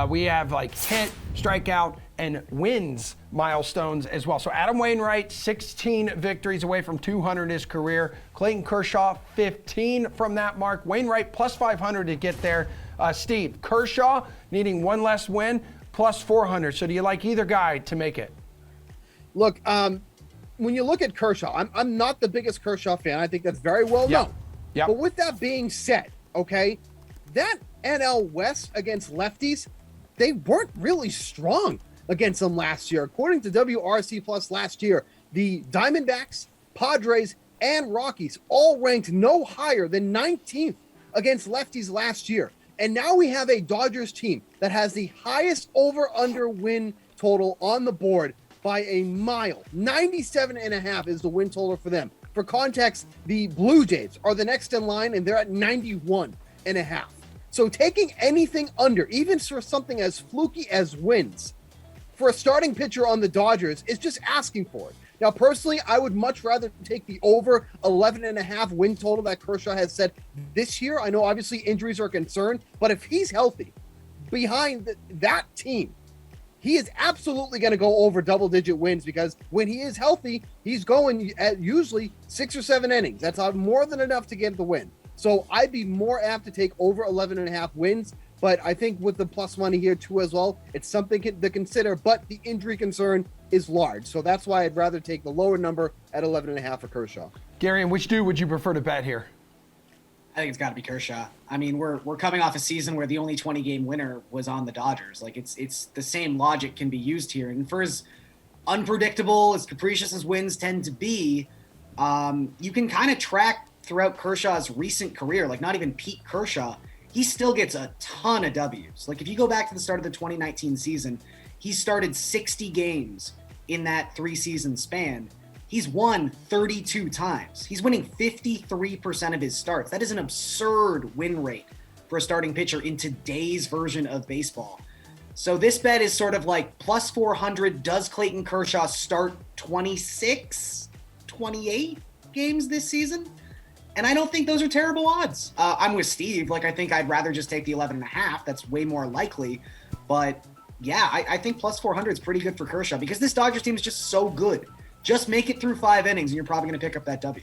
We have like hit, strikeout, and wins milestones as well. So Adam Wainwright, 16 victories away from 200 in his career. Clayton Kershaw, 15 from that mark. Wainwright plus 500 to get there. Steve, Kershaw needing one less win, plus 400. So do you like either guy to make it? Look, when you look at Kershaw, I'm not the biggest Kershaw fan. I think that's very well known. Yep. But with that being said, okay, that NL West against lefties, they weren't really strong against them last year. According to WRC Plus last year, the Diamondbacks, Padres, and Rockies all ranked no higher than 19th against lefties last year. And now we have a Dodgers team that has the highest over-under win total on the board by a mile. 97.5 is the win total for them. For context, the Blue Jays are the next in line, and they're at 91.5. So taking anything under, even for something as fluky as wins, for a starting pitcher on the Dodgers is just asking for it. Now, personally, I would much rather take the over 11.5 win total that Kershaw has set this year. I know obviously injuries are a concern, but if he's healthy behind that team, he is absolutely going to go over double-digit wins, because when he is healthy, he's going at usually 6 or 7 innings. That's more than enough to get the win. So I'd be more apt to take over 11.5 wins, but I think with the plus money here too as well, it's something to consider, but the injury concern is large. So that's why I'd rather take the lower number at 11.5 for Kershaw. Garion, which dude would you prefer to bet here? I think it's got to be Kershaw. I mean, we're coming off a season where the only 20-game winner was on the Dodgers. Like, it's the same logic can be used here. And for as unpredictable, as capricious as wins tend to be, you can kind of track throughout Kershaw's recent career, like not even Pete Kershaw, he still gets a ton of W's. Like, if you go back to the start of the 2019 season, he started 60 games in that 3-season span. He's won 32 times. He's winning 53% of his starts. That is an absurd win rate for a starting pitcher in today's version of baseball. So this bet is sort of like plus 400. Does Clayton Kershaw start 26, 28 games this season? And I don't think those are terrible odds. I'm with Steve. Like, I think I'd rather just take the 11.5. That's way more likely. But yeah, I think plus 400 is pretty good for Kershaw, because this Dodgers team is just so good. Just make it through 5 innings and you're probably going to pick up that W.